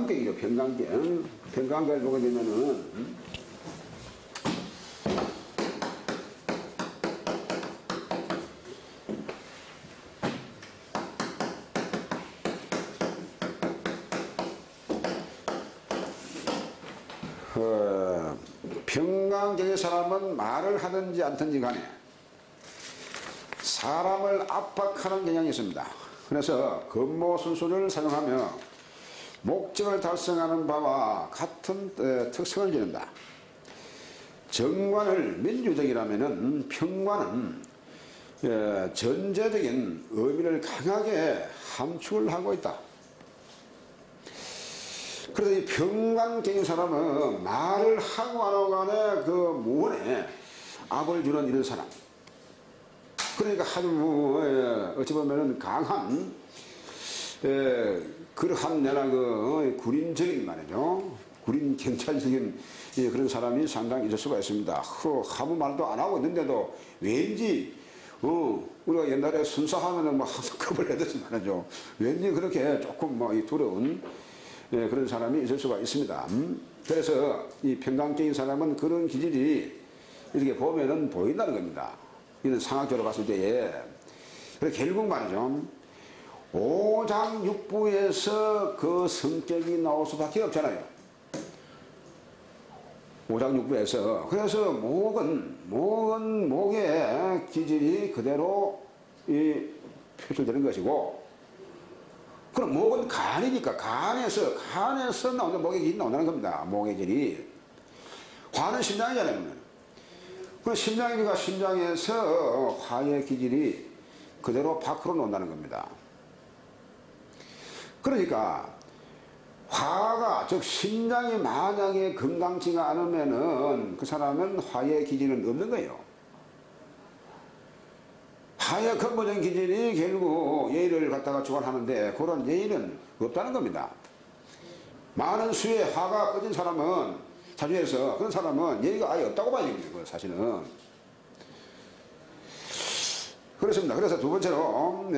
평강경이죠. 평강경. 평강경을 보게 되면은 평강경의 사람은 말을 하든지 않든지 간에 사람을 압박하는 경향이 있습니다. 그래서 근모순수를 사용하며 목적을 달성하는 바와 같은 특성을 지닌다. 정관을 민주적이라면 평관은 전제적인 의미를 강하게 함축을 하고 있다. 그래서 이 평관경인 사람은 말을 하고 안 하고 간에 그 무언에 압을 주는 이런 사람. 그러니까 아주 어찌 보면은 강한 그러한 내나 그 구린적인 말이죠. 구린 경찰적인 그런 사람이 상당히 있을 수가 있습니다. 아무 말도 안 하고 있는데도 왠지 우리가 옛날에 순사하면은 뭐 항상 겁을 내듯이 말이죠. 왠지 그렇게 조금 뭐 두려운 그런 사람이 있을 수가 있습니다. 그래서 이 평강경인 사람은 그런 기질이 이렇게 보면은 보인다는 겁니다. 이런 상학적으로 봤을 때에. 그래서 결국 말이죠. 오장육부에서 그 성격이 나올 수밖에 없잖아요. 오장육부에서. 그래서 목의 기질이 그대로 표출되는 것이고, 그럼 목은 간이니까 간에서 나오는 목의 기질이 나온다는 겁니다. 목의 기질이. 화는 심장이잖아요. 그 심장이니까 심장에서 화의 기질이 그대로 밖으로 나온다는 겁니다. 그러니까 화가, 즉 심장이 만약에 건강치가 않으면은 그 사람은 화의 기질은 없는 거예요. 화의 근본적인 기질이 결국 예의를 갖다가 주관하는데 그런 예의는 없다는 겁니다. 많은 수의 화가 꺼진 사람은, 사주에서 그런 사람은 예의가 아예 없다고 봐야 되는 거예요, 사실은. 그렇습니다. 그래서 두 번째로,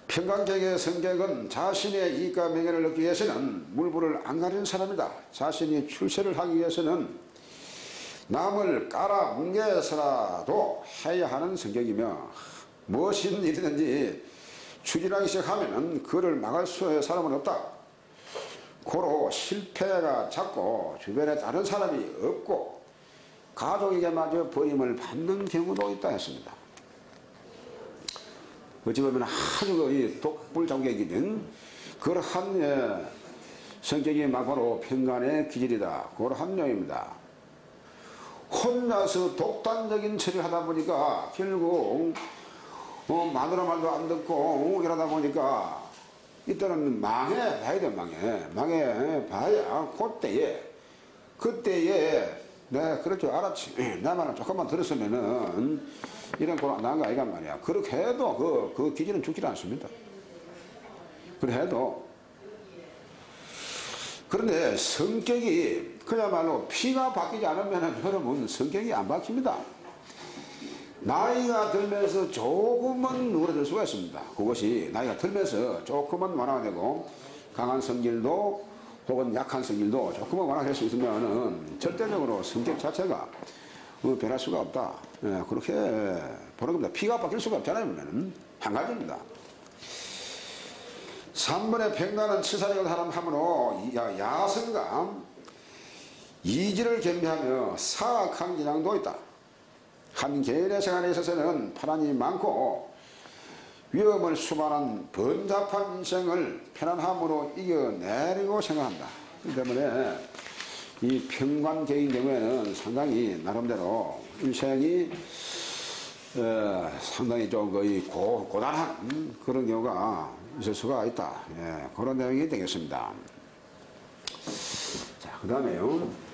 평강경의 성격은 자신의 이익과 명예를 얻기 위해서는 물불을 안 가리는 사람이다. 자신이 출세를 하기 위해서는 남을 깔아 뭉개서라도 해야 하는 성격이며, 무엇이든 일이든지 추진하기 시작하면 그를 막을 수 있는 사람은 없다. 고로 실패가 작고 주변에 다른 사람이 없고 가족에게마저 버림을 받는 경우도 있다 했습니다. 어찌 보면 아주 독불장객인 그러한 성격이 막바로 평간의 기질이다. 그러한 내용입니다. 혼자서 독단적인 처리를 하다 보니까 결국 마누라 말도 안 듣고 이러다 보니까 이때는 망해봐야 돼. 망해봐야 그때에 내가 그럴 줄 알았지. 내 말을 조금만 들었으면은 이런 꼴 안 나은 거 아니란 말이야. 그렇게 해도 그 기질은 죽지 않습니다. 그래 해도. 그런데 성격이 그야말로 피가 바뀌지 않으면 여러분 성격이 안 바뀝니다. 나이가 들면서 조금은 누그러들 수가 있습니다. 그것이 나이가 들면서 조금은 완화가 되고 강한 성질도 혹은 약한 성질도 조금은 완화될 수 있으면은 절대적으로 성격 자체가 변할 수가 없다. 그렇게 보는 겁니다. 피가 바뀔 수가 없잖아요. 그러면 한 가지입니다. 3번의 평간은 치사력을 함으로 야성과 이지를 겸비하며 사악한 기량도 있다. 한 개인의 생활에 있어서는 파란이 많고 위험을 수반한 번잡한 인생을 편안함으로 이겨내려고 생각한다. 그렇기 때문에 이 평관경인 경우에는 상당히 나름대로 인생이 상당히 좀 거의 고단한 그런 경우가 있을 수가 있다. 그런 내용이 되겠습니다. 자, 그 다음에요.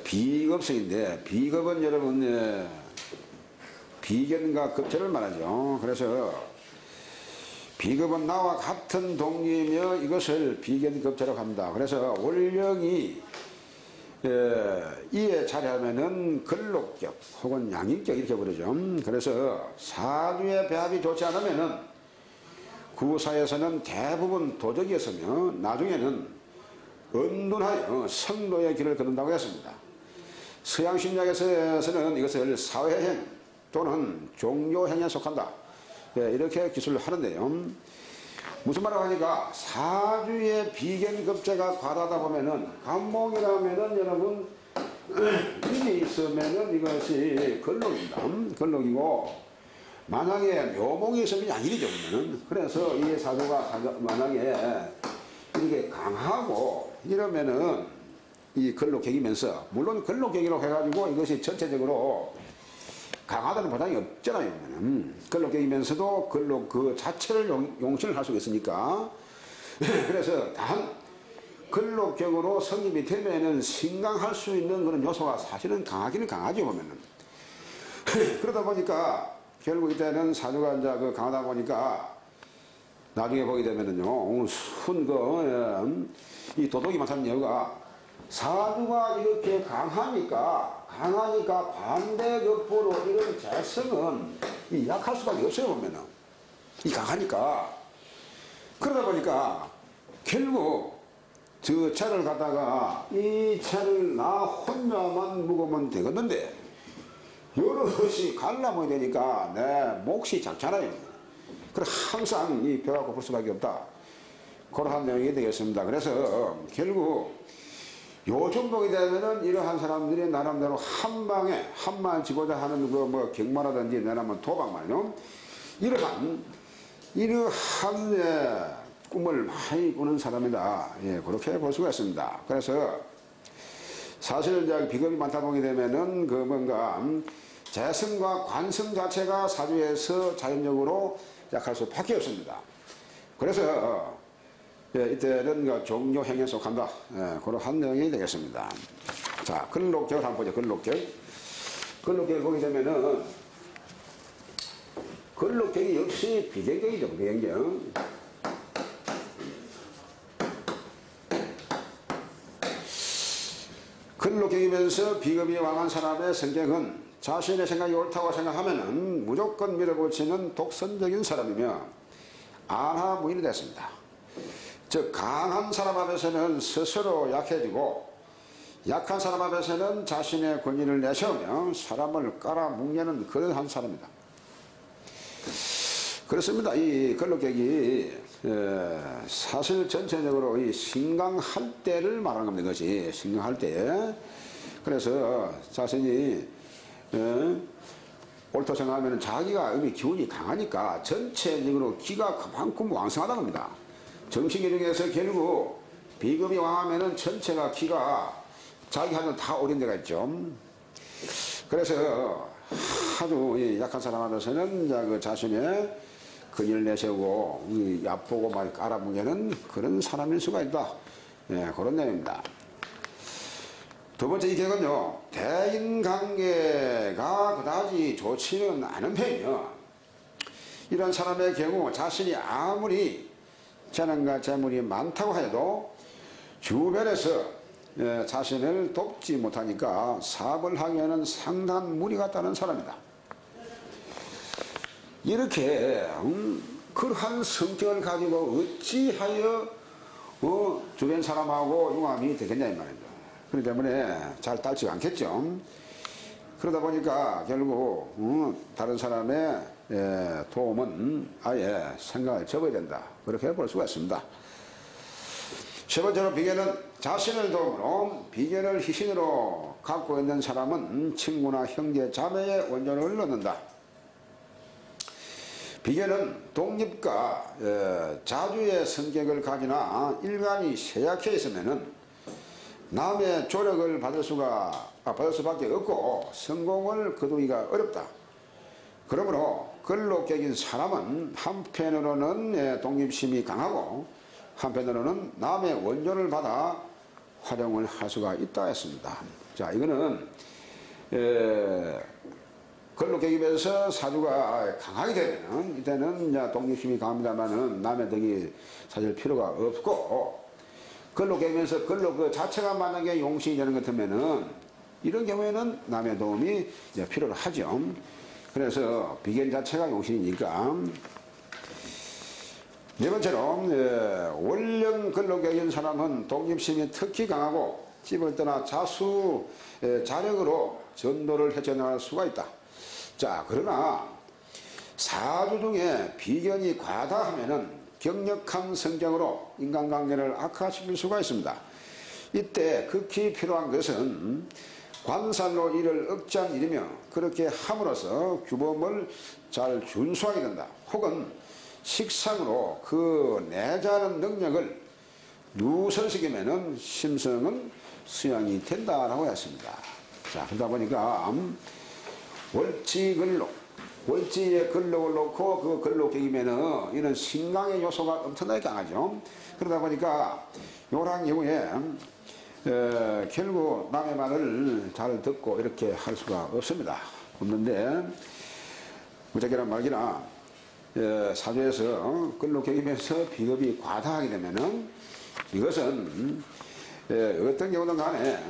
비겁성인데, 비겁은 여러분, 비견과 급제를 말하죠. 그래서 비겁은 나와 같은 동류이며 이것을 비견급제라고 합니다. 그래서 원령이 이에 자리하면은 근록격 혹은 양인격 이렇게 부르죠. 그래서 사주의 배합이 좋지 않으면은 구사에서는 대부분 도적이었으며 나중에는 은둔하여 성도의 길을 걷는다고 했습니다. 서양 심리학에서는 이것을 사회행 또는 종교행에 속한다, 이렇게 기술을 하는데요. 무슨 말을 하니까 사주의 비견급제가 과다하다 보면은 간목이라면은 여러분 일이 있으면은 이것이 근록입니다. 근록이고 만약에 묘목이 있으면 양일이죠. 그러면은. 그래서 이 사주가 만약에 이렇게 강하고 이러면은 이 근록격이면서, 물론 근록격이라고 해가지고 이것이 전체적으로 강하다는 보장이 없잖아요. 근록격이면서도 근록 그 자체를 용신을 할 수가 있으니까. 그래서 단 근록격으로 성립이 되면은 신강할 수 있는 그런 요소가 사실은 강하기는 강하죠, 보면은. 그러다 보니까 결국 이때는 사주가 이제 그 강하다 보니까 나중에 보게 되면은요, 이 도덕이 많다는 이유가 사주가 이렇게 강하니까 반대급부로 이런 재성은 약할 수밖에 없어요, 보면은. 이 강하니까. 그러다 보니까 결국 저 차를 갖다가 이 차를 나 혼자만 묵으면 되겠는데 여럿이 갈라먹어야 되니까 내 몫이 작잖아요. 그래서 항상 이 배가 고플 수밖에 없다, 그런 내용이 되겠습니다. 그래서 결국 요즘 보게 되면은 이러한 사람들이 나름대로 한방 지고자 하는 그 뭐 경마라든지 내라면 도박 말이요, 이러한 꿈을 많이 꾸는 사람이다, 그렇게 볼 수가 있습니다. 그래서 사실 이제 비겁이 많다 보게 되면은 그 뭔가 재성과 관성 자체가 사주에서 자연적으로 약할 수밖에 없습니다. 그래서 이때는 그 종교행에 속한다, 그런 한 내용이 되겠습니다. 자, 근록격을 한번 보죠. 근록격을 보게 되면은 근록격이 역시 비견격이죠. 비견격. 근록격이면서 비겁이 왕한 사람의 성격은 자신의 생각이 옳다고 생각하면은 무조건 밀어붙이는 독선적인 사람이며 안하무인이 됐습니다. 즉 강한 사람 앞에서는 스스로 약해지고 약한 사람 앞에서는 자신의 권위를 내세우며 사람을 깔아뭉개는 그러한 사람이다. 그렇습니다. 이 근록격이 사실 전체적으로 이 신강할 때를 말하는 겁니다. 이것이 신강할 때. 그래서 자신이 옳다고 생각하면 자기가 이미 기운이 강하니까 전체적으로 기가 그만큼 왕성하다는 겁니다. 정신기능에서 결국 비급이 왕하면은 전체가 기가 자기한테 다 오른 데가 있죠. 그래서 아주 약한 사람 앞에서는 그 자신의 근위를 내세우고 얕보고 막 깔아뭉개는 그런 사람일 수가 있다, 그런 내용입니다. 두 번째 이 격은요, 대인관계가 그다지 좋지는 않은 편이요. 이런 사람의 경우 자신이 아무리 재능과 재물이 많다고 해도 주변에서 자신을 돕지 못하니까 사업을 하기에는 상당한 무리가 따른 사람이다. 이렇게 그러한 성격을 가지고 어찌하여 주변 사람하고 융합이 되겠냐 이 말입니다. 그렇기 때문에 잘 따르지 않겠죠. 그러다 보니까 결국 다른 사람의 도움은 아예 생각을 접어야 된다, 그렇게 볼 수가 있습니다. 세 번째로 비견은 자신을 도움으로 비견을 희신으로 갖고 있는 사람은 친구나 형제 자매의 원조를 얻는다. 비견은 독립과 자주의 성격을 가지나 일간이 쇠약해 있으면은 남의 조력을 받을 수밖에 없고 성공을 거두기가 어렵다. 그러므로 근록격인 사람은 한편으로는 독립심이 강하고 한편으로는 남의 원조를 받아 활용을 할 수가 있다 했습니다. 자, 이거는 근록격이면서 사주가 강하게 되면 이때는 이제 독립심이 강합니다만은 남의 덕이 사실 필요가 없고, 근록격이면서 근록 그 자체가 만약에 용신이 되는 것 같으면은 이런 경우에는 남의 도움이 이제 필요로 하죠. 그래서 비견 자체가 용신이니까. 네 번째로 원령 근로계인 사람은 독립심이 특히 강하고 집을 떠나 자력으로 전도를 헤쳐나갈 수가 있다. 자, 그러나 사주 중에 비견이 과다하면은 격력한 성격으로 인간관계를 악화시킬 수가 있습니다. 이때 극히 필요한 것은 관살로 일을 억제한 일이며 그렇게 함으로써 규범을 잘 준수하게 된다. 혹은 식상으로 그 내자하는 능력을 누설시키면은 심성은 수양이 된다라고 했습니다. 자, 그러다 보니까 월지근록, 월지의 근록을 놓고 그 근록격이면은 이런 신강의 요소가 엄청나게 강하죠. 그러다 보니까 요런 경우에 결국 남의 말을 잘 듣고 이렇게 할 수가 없는데 무작위란 말기나 사주에서 근록격이면서 비겁이 과다하게 되면은 이것은 어떤 경우든 간에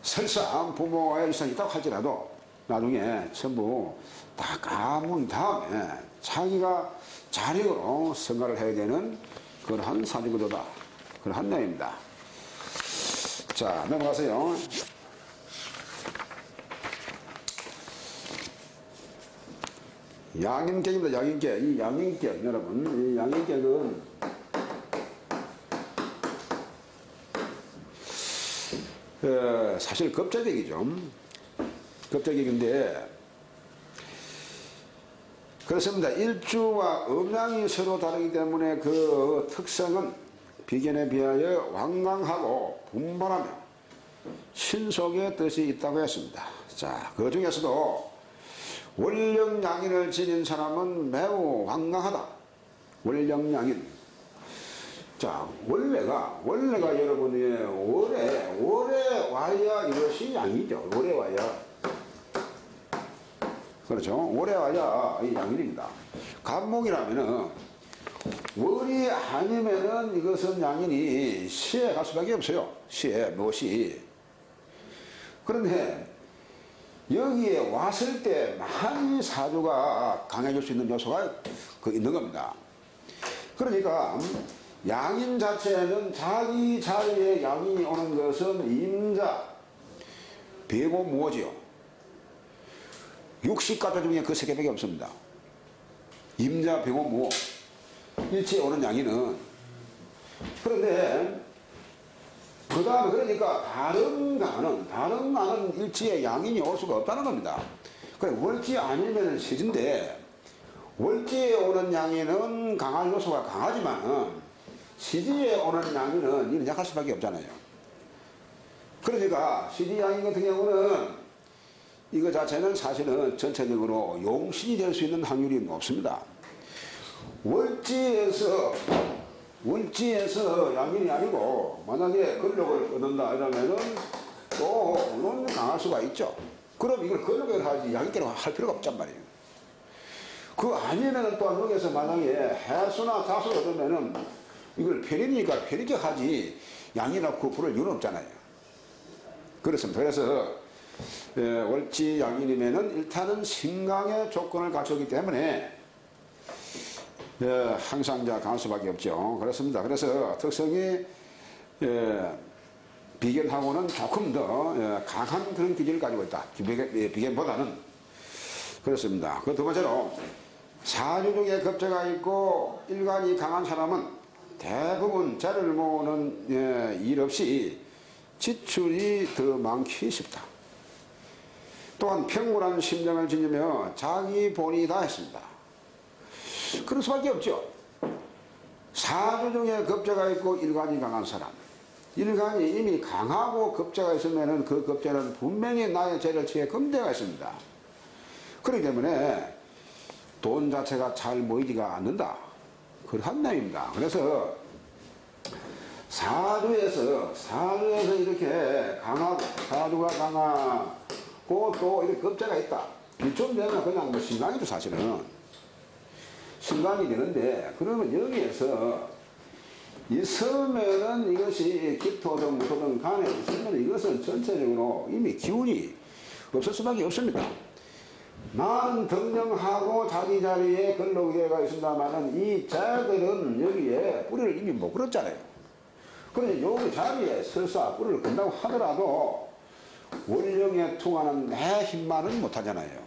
설사 부모와의 일상이 있다고 할지라도 나중에 전부 다 까문 다음에 자기가 자력으로 생활을 해야 되는 그러한 사주구조다. 그러한 내용입니다. 자, 넘어가세요. 양인격입니다. 양인격. 이 양인격, 여러분. 이 양인격은 사실 겁자격이죠. 겁자격인데 그렇습니다. 일주와 음양이 서로 다르기 때문에 그 특성은 비견에 비하여 완강하고 분발하며 신속의 뜻이 있다고 했습니다. 자, 그 중에서도 월령양인을 지닌 사람은 매우 완강하다. 월령양인. 자, 원래가 여러분이 월에 와야 이것이 양이죠. 월에 와야. 그렇죠. 월에 와야 이 양인입니다. 간목이라면은 월이 아니면은 이것은 양인이 시에 갈 수밖에 없어요. 시에 무엇이. 그런데 여기에 왔을 때 많이 사주가 강해질 수 있는 요소가 있는 겁니다. 그러니까 양인 자체는 자기 자리에 양인이 오는 것은 임자, 배고 무어지요. 60가지 중에 그 세 개밖에 없습니다. 임자, 배고 무어. 일치에 오는 양인은. 그런데 그 다음에 그러니까 다른 강은 일치에 양인이 올 수가 없다는 겁니다. 그래, 월지 아니면 시진데 월지에 오는 양인은 강한 요소가 강하지만 시지에 오는 양인은 이는 약할 수밖에 없잖아요. 그러니까 시지 양인 같은 경우는 이거 자체는 사실은 전체적으로 용신이 될 수 있는 확률이 높습니다. 월지에서 양인이 아니고 만약에 근력을 얻는다 이러면은 또 물론 강할 수가 있죠. 그럼 이걸 근력을 하지 양인계로 할 필요가 없단 말이에요. 그 아니면은 또 여기서 만약에 해수나 자수를 얻으면은 이걸 편이니까 편이게 하지 양이라고 부를 이유는 없잖아요. 그렇습니다. 그래서 월지 양인이면은 일단은 신강의 조건을 갖추기 때문에 항상 강할 수밖에 없죠. 그렇습니다. 그래서 특성이 비견하고는 조금 더 강한 그런 기질을 가지고 있다. 비견보다는. 그렇습니다. 그 두 번째로 사주 중에 겁재가 있고 일간이 강한 사람은 대부분 자를 모으는 일 없이 지출이 더 많기 쉽다. 또한 평온한 심정을 지니며 자기 본이 다 했습니다. 그럴 수밖에 없죠. 사주 중에 겁재가 있고 일간이 강한 사람. 일간이 이미 강하고 겁재가 있으면 그 겁재는 분명히 나의 죄를 취해 금대가 있습니다. 그렇기 때문에 돈 자체가 잘 모이지가 않는다. 그러한 내용입니다. 그래서 사주에서 이렇게 강하고 사주가 강하고 또 이렇게 겁재가 있다. 이쯤 되면 그냥 뭐 신강이죠. 사실은 신강이 되는데 그러면 여기에서 있으면은 이것이 기토든 무토든 간에 있으면 이것은 전체적으로 이미 기운이 없을 수밖에 없습니다. 나는 등령하고 자기 자리에 근로기회가 있습니다만은 이 자들은 여기에 뿌리를 이미 못 걸었잖아요. 그런데 여기 자리에 설사 뿌리를 건다고 하더라도 원령에 통하는 내 힘만은 못하잖아요.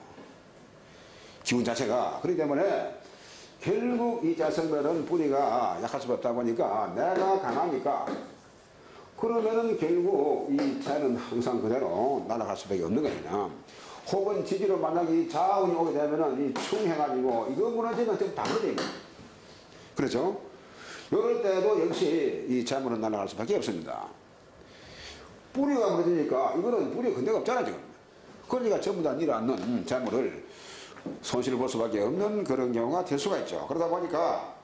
기운 자체가. 그렇기 때문에 결국 이 자성들은 뿌리가 약할 수가 없다 보니까 내가 강하니까 그러면은 결국 이 자는 항상 그대로 날아갈 수밖에 없는 거냐. 혹은 지지로 만약에 이 자운이 오게 되면은 이 충해가지고 이거 무너지면 좀 다르거든요. 그렇죠? 이럴 때도 역시 이 자문은 날아갈 수밖에 없습니다. 뿌리가 무너지니까 이거는 뿌리가 근데가 없잖아 지금. 그러니까 전부 다 일어나는 자문을 손실을 볼 수밖에 없는 그런 경우가 될 수가 있죠. 그러다 보니까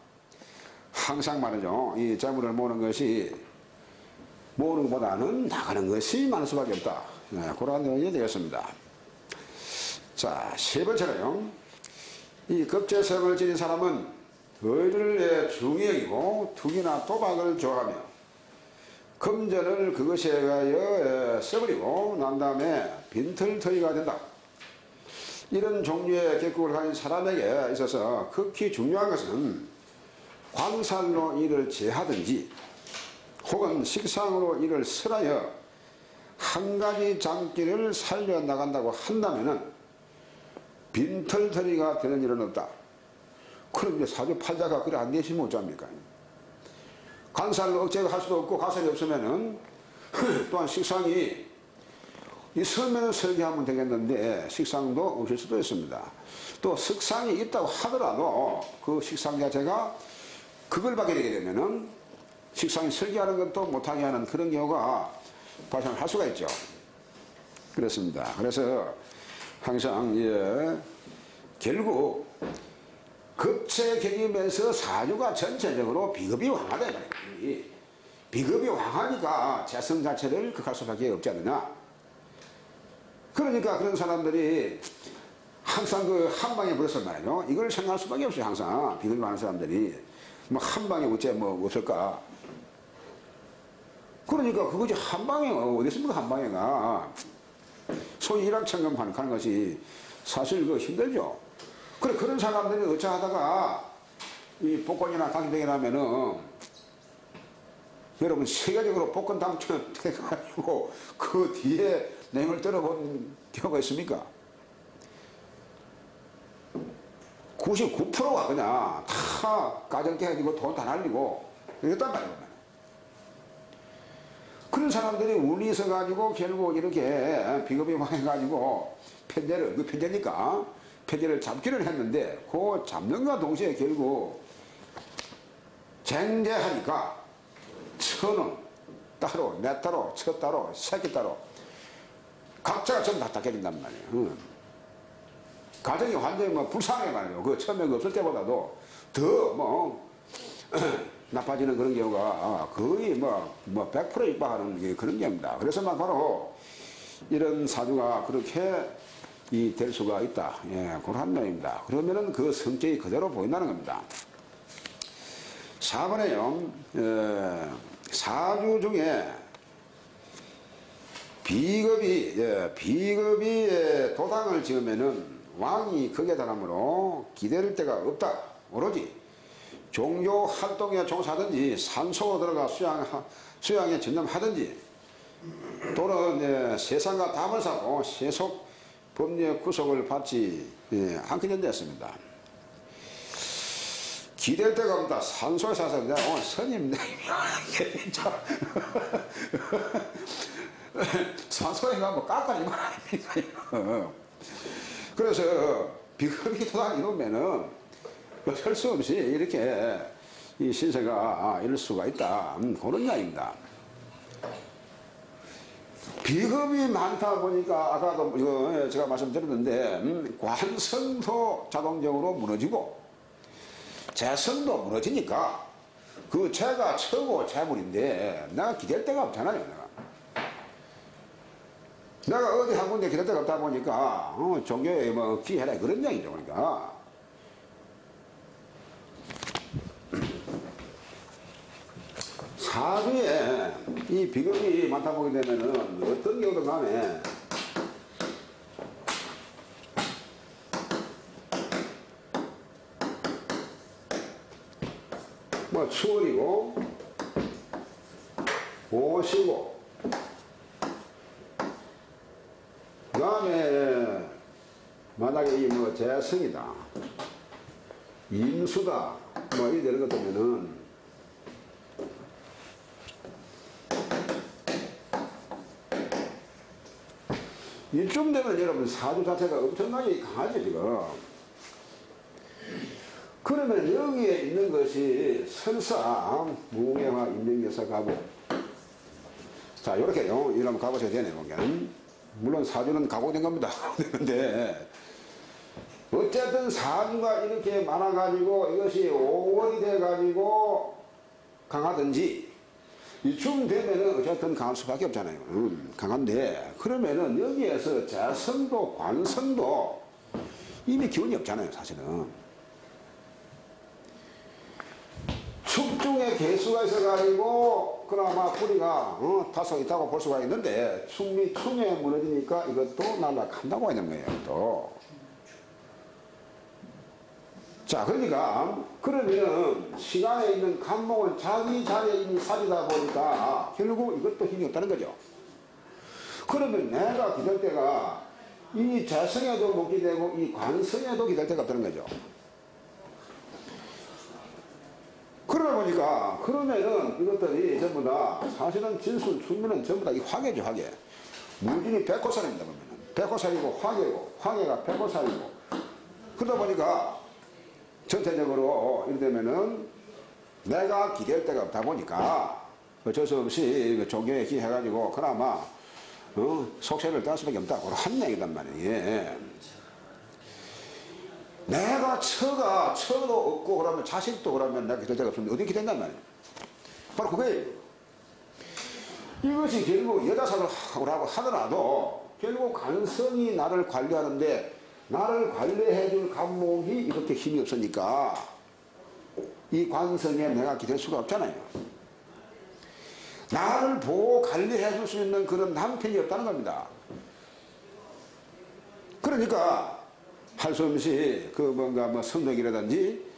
항상 말이죠. 이 자문을 모으는 것이 모으는 것보다는 나가는 것이 많을 수밖에 없다. 네, 그런 내용이 되겠습니다. 자, 세 번째로요. 이 급제성을 지닌 사람은 의를 중의이고 투기나 도박을 좋아하며 금전을 그것에 의하여 써버리고 난 다음에 빈털터리가 된다. 이런 종류의 격국을 가진 사람에게 있어서 극히 중요한 것은 광살로 일을 제하든지 혹은 식상으로 일을 설하여 한 가지 장기를 살려나간다고 한다면은 빈털터리가 되는 일은 없다. 그런데 사주팔자가 그래 안 되시면 어쩝니까? 관살로 억제를 할 수도 없고 관살이 없으면은 또한 식상이 있으면 설계하면 되겠는데 식상도 없을 수도 있습니다. 또 식상이 있다고 하더라도 그 식상 자체가 그걸 받게 되게 되면은 식상이 설계하는 것도 못하게 하는 그런 경우가 발생할 수가 있죠. 그렇습니다. 그래서 항상 결국 급체 경임에서 사주가 전체적으로 비급이 왕하다. 비급이 왕하니까 재성 자체를 극할 수밖에 없지 않느냐. 그러니까 그런 사람들이 항상 그 한방에 불었을 말이죠. 이걸 생각할 수밖에 없어요. 항상 비급이 많은 사람들이 뭐 한방에 어째 뭐 없을까. 그러니까 그거지 한방에 어디 있습니까? 한방에가 소위 일확천금하는 것이 사실 그 힘들죠. 그래 그런 사람들이 어찌하다가 이 복권이나 당첨되기라면은 여러분 세계적으로 복권 당첨돼가지고 그 뒤에 냉을 떨어본 경우가 있습니까? 99%가 그냥 다 가정케 돈 다 날리고 이랬단 말이에요. 그런 사람들이 운이 있어가지고 결국 이렇게 비겁이 망해가지고 편제를, 그 편제니까 편제를 잡기를 했는데 그 잡는과 동시에 결국 쟁제하니까 천은 따로, 내 따로, 처 따로, 새끼 따로 각자가 전부 다 닦여진단 말이에요. 가정이 완전히 뭐 불쌍해 말이에요. 그 처음에 없을 때보다도 더 나빠지는 그런 경우가 거의 100% 육박하는 그런 경우입니다. 그래서 바로 이런 사주가 그렇게 될 수가 있다. 예, 그런 내용입니다. 그러면은 그 성격이 그대로 보인다는 겁니다. 4번에요. 사주 중에 비겁이 도당을 지으면은 왕이 극에 달하므로 기댈 데가 없다. 오로지 종교 활동에 종사하든지 산소로 들어가 수양에 전념하든지 또는 세상과 담을 사고 세속 법률 구속을 받지 않게 된다였습니다. 기댈 데가 없다. 산소에 사서 내가 오늘 스님 산소에 가면 깎아지면 아닙니까? 그래서 비겁이 도당 이루면은 어쩔 수 없이 이렇게 이 신세가 이럴 수가 있다. 그런 이야기입니다. 비겁이 많다 보니까 아까도 이거 제가 말씀드렸는데 관성도 자동적으로 무너지고 재성도 무너지니까 그 재가 처고 재물인데 내가 기댈 데가 없잖아요. 내가 어디 한 군데 기댈 데가 없다 보니까 종교에 뭐 기해라 그런 얘기죠. 그러니까 사주에 이 비겁이 많다 보게 되면은 어떤 경우든 간에 추월이고, 오시고, 그 다음에 만약에 이 뭐 재성이다, 임수다, 뭐 이런 것 되면은 이쯤 되면 여러분 사주 자체가 엄청나게 강하죠 지금. 그러면 여기에 있는 것이 설사 무게와 인명에서 가고, 자 요렇게요. 이러면 가보셔야 되네 보면. 물론 사주는 가고된 겁니다. 근데 어쨌든 사주가 이렇게 많아가지고 이것이 5월이 돼가지고 강하든지 이쯤 되면은 어쨌든 강할 수밖에 없잖아요. 강한데 그러면은 여기에서 재성도 관성도 이미 기운이 없잖아요 사실은. 축중에 개수가 있어가지고 그나마 뿌리가 다소 있다고 볼 수가 있는데 축미 충에 무너지니까 이것도 날아간다고 하는 거예요 또. 자 그러니까 그러면은 시간에 있는 간목은 자기 자리에 이미 사지다 보니까 결국 이것도 힘이 없다는 거죠. 그러면 내가 기댈 때가 이 재성에도 못 기대고 이 관성에도 기댈 데가 없다는 거죠. 그러다 보니까 그러면은 이것들이 전부 다 사실은 진술 충미는 전부 다 이 화계죠 화계. 무진이 백호살입니다 보면은. 백호살이고 화계고 화계가 백호살이고 그러다 보니까 전체적으로 이러되면은 내가 기댈 데가 없다 보니까 어쩔 수 없이 종교에 기해가지고 그나마 속세를 딸 수밖에 없다. 그런 얘기단 말이에요. 내가 처도 없고 그러면 자식도 그러면 내가 기댈 데가 없으면 어디 기댄단 말이에요. 바로 그거예요. 이것이 결국 여자살을 하고 하더라도 결국 관성이 나를 관리하는데 나를 관리해 줄 간목이 이렇게 힘이 없으니까 이 관성에 내가 기댈 수가 없잖아요. 나를 보고 관리해 줄 수 있는 그런 남편이 없다는 겁니다. 그러니까 할 수 없이 그 뭔가 뭐 성덕이라든지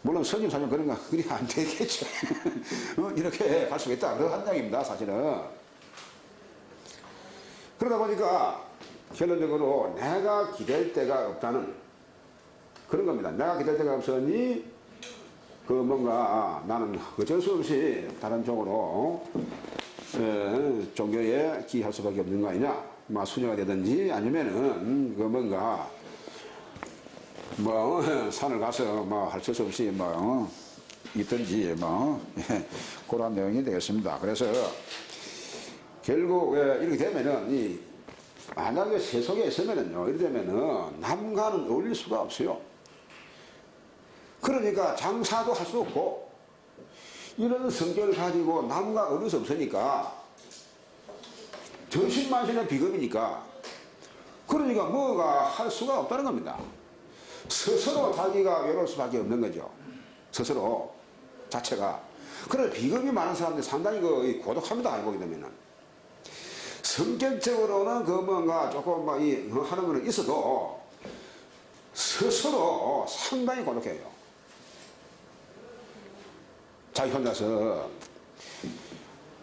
물론 성님 사면 그런 거 그리 안 되겠죠. 이렇게 갈 수가 있다. 그런 한장입니다 사실은. 그러다 보니까 결론적으로 내가 기댈 데가 없다는 그런 겁니다. 내가 기댈 데가 없으니 그 뭔가 나는 어쩔 수 없이 다른 쪽으로 종교에 기할 수밖에 없는 거 아니냐. 뭐 수녀가 되든지 아니면은 그 뭔가 뭐 산을 가서 뭐 할 수 없이 뭐 있든지 뭐 그런 내용이 되겠습니다. 그래서 결국 이렇게 되면은 이 만약에 세속에 있으면은요 이렇게 되면은 남과는 어울릴 수가 없어요. 그러니까 장사도 할 수 없고 이런 성격을 가지고 남과 어울릴 수 없으니까 전신만신의 비겁이니까 그러니까 뭐가 할 수가 없다는 겁니다. 스스로 자기가 외로울 수밖에 없는 거죠. 스스로 자체가. 그래 비겁이 많은 사람들 상당히 고독합니다. 알고 보게 되면은. 성격적으로는 그 뭔가 조금 막 하는 거는 있어도 스스로 상당히 고독해요. 자기 혼자서.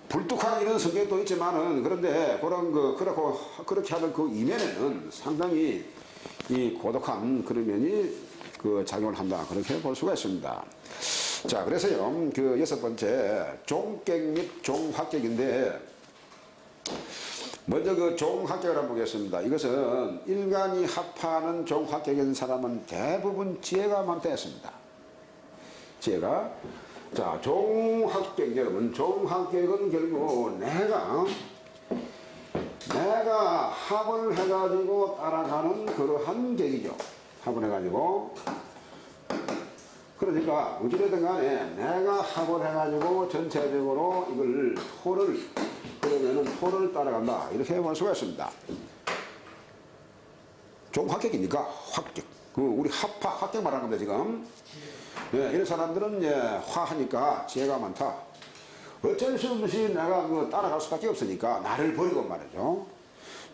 불뚝한 이런 성격도 있지만은 그런데 그렇게 하는 그 이면에는 상당히 이 고독한 그런 면이 그 작용을 한다. 그렇게 볼 수가 있습니다. 자, 그래서요, 그 6번째, 종격 및 종합격인데, 먼저 그 종합격을 한번 보겠습니다. 이것은 일간이 합하는 종합격인 사람은 대부분 지혜가 많다 했습니다. 지혜가. 자, 종합격, 여러분, 종합격은 결국 내가 합을 해가지고 따라가는 그러한 격이죠. 합을 해가지고. 그러니까, 어찌됐든 간에 내가 합을 해가지고 전체적으로 이걸 그러면은 토를 따라간다. 이렇게 볼 수가 있습니다. 종합격이니까 합격. 우리 합격 말하는 겁니다, 지금. 이런 사람들은 화하니까 지혜가 많다. 어쩔 수 없이 내가 따라갈 수밖에 없으니까 나를 버리고 말이죠.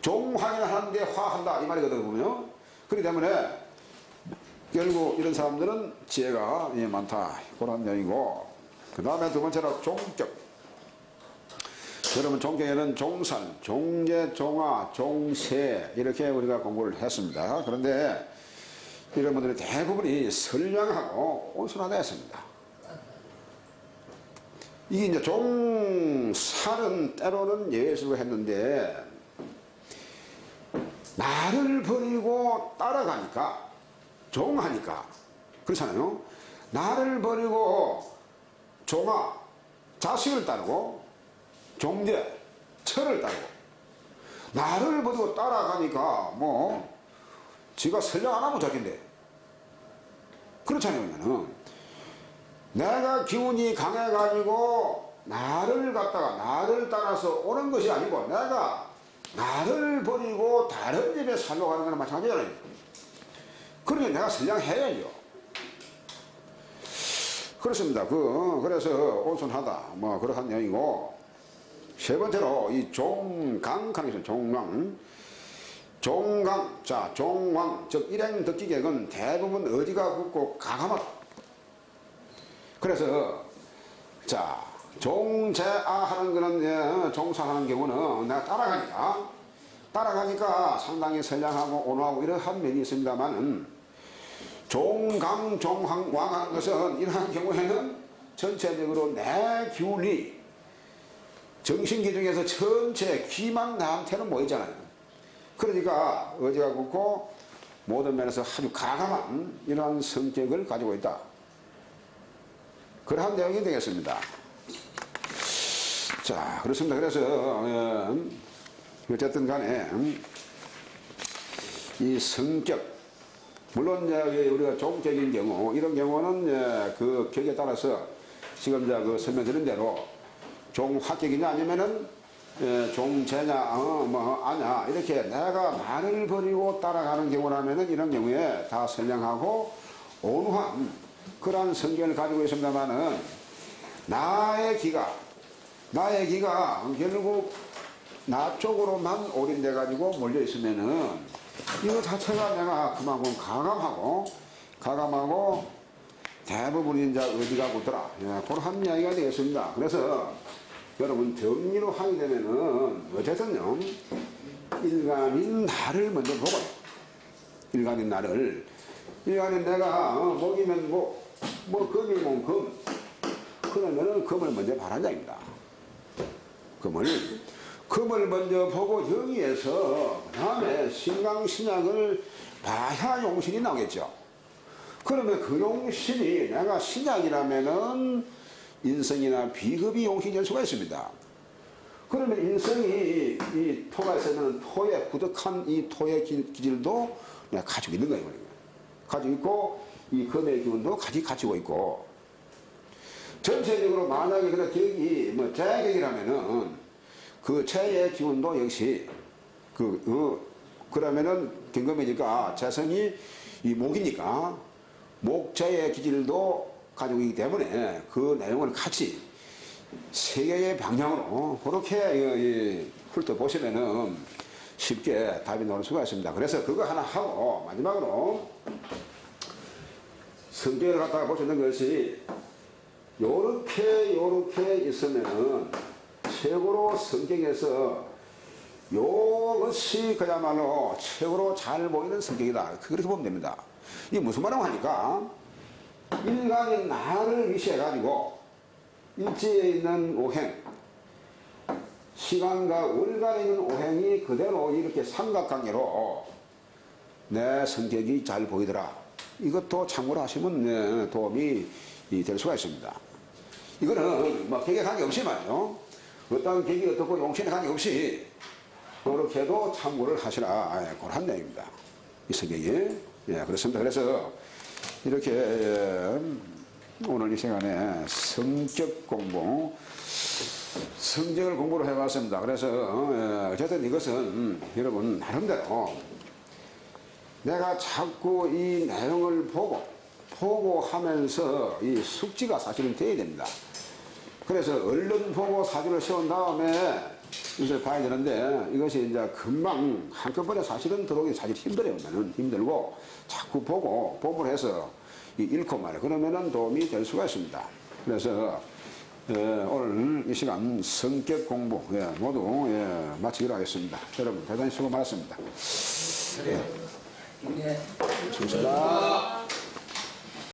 종황을 하는데 화한다 이 말이거든요. 보면. 그렇기 때문에 결국 이런 사람들은 지혜가 많다. 그런 내용이고 그 다음에 두 번째로 종격. 여러분 종격에는 종산, 종제, 종화, 종세 이렇게 우리가 공부를 했습니다. 그런데 여러분들이 대부분이 선량하고 온순하다 했습니다. 이게 이제 종살은 때로는 예수가 했는데 나를 버리고 따라가니까 종하니까 그렇잖아요. 나를 버리고 종아 자식을 따르고 종제 철을 따르고 나를 버리고 따라가니까 뭐 지가 선량 안 하면 좋겠는데 그렇잖아요. 그러면은 내가 기운이 강해가지고 나를 따라서 오는 것이 아니고 내가 나를 버리고 다른 집에 살러 가는 거나 마찬가지잖아요. 그러니 내가 선량해야죠. 그렇습니다. 그래서 온순하다. 뭐, 그러한 내용이고. 세 번째로, 이 종강, 종강. 종강, 자, 종왕, 즉, 일행 덕기객은 대부분 어디가 굳고 가감하다. 그래서, 자, 종제아 하는 거는, 종사하는 경우는 내가 따라가니까 상당히 선량하고 온화하고 이러한 면이 있습니다만은, 종강, 종왕 하는 것은 이러한 경우에는 전체적으로 내 기운이 정신기 중에서 전체 기만 나한테는 모이잖아요. 그러니까 어디가 굳고 모든 면에서 아주 가감한 이러한 성격을 가지고 있다. 그러한 내용이 되겠습니다. 자, 그렇습니다. 그래서 어쨌든 간에 이 성격 물론 우리가 종격인 경우 이런 경우는 그 격에 따라서 지금 그 설명드린 대로 종합격이냐 아니면은 종제냐 뭐 아냐 이렇게 내가 나를 버리고 따라가는 경우라면은 이런 경우에 다 선량하고 온화한 그러한 성격을 가지고 있습니다만은 나의 기가 결국 나 쪽으로만 올인돼 가지고 몰려 있으면은 이거 자체가 내가 그만큼 가감하고 대부분이 이제 어디가 굳더라. 그런 이야기가 되겠습니다. 그래서 여러분 정리로 하게 되면은 어쨌든요 일간인 나를 먼저 보고 일간인 내가 목이면 뭐 금이면 금 그러면은 금을 먼저 바란자입니다. 금을 먼저 보고 여기에서 그 다음에 신강신약을 봐야 용신이 나오겠죠. 그러면 그 용신이 내가 신약이라면은 인성이나 비급이 용신이 될 수가 있습니다. 그러면 인성이 이 토가 있으면 토의 부득한 이 토의 기질도 내가 가지고 있는 거예요. 가지고 있고 이 금의 기운도 가지고 있고 전체적으로 만약에 그런 격이 뭐 재격이라면은 그 체의 기운도 역시 그러면은 경금이니까 재성이 이 목이니까 목체의 기질도 가지고 있기 때문에 그 내용을 같이 세 개의 방향으로 그렇게 훑어보시면은 쉽게 답이 나올 수가 있습니다. 그래서 그거 하나 하고 마지막으로 성격을 갖다가 볼 수 있는 것이 요렇게 있으면은 최고로 성격에서 요것이 그야말로 최고로 잘 보이는 성격이다. 그렇게 보면 됩니다. 이게 무슨 말이라고 하니까 일간인 나를 위시해가지고 일지에 있는 오행 시간과 월간에 있는 오행이 그대로 이렇게 삼각관계로 내 성격이 잘 보이더라. 이것도 참고로 하시면 도움이 될 수가 있습니다. 이거는 뭐 격에 관계없이 말이죠. 어떤 격이 어떻고 용신에 관계없이 그렇게도 참고를 하시라. 그런 내용입니다. 이 성격이. 그렇습니다. 그래서 이렇게 오늘 이 시간에 성격 공부, 성격을 공부를 해봤습니다. 그래서 어쨌든 이것은 여러분 나름대로 내가 자꾸 이 내용을 보고 하면서 이 숙지가 사실은 돼야 됩니다. 그래서 얼른 보고 사주를 세운 다음에 이것을 봐야 되는데 이것이 이제 금방 한꺼번에 사실은 들어오기 사실 힘들어요. 힘들고 자꾸 보고 해서 읽고 말이에요. 그러면은 도움이 될 수가 있습니다. 그래서 오늘 이 시간 성격 공부 모두 마치기로 하겠습니다. 여러분 대단히 수고 많았습니다. 수고하셨습니다.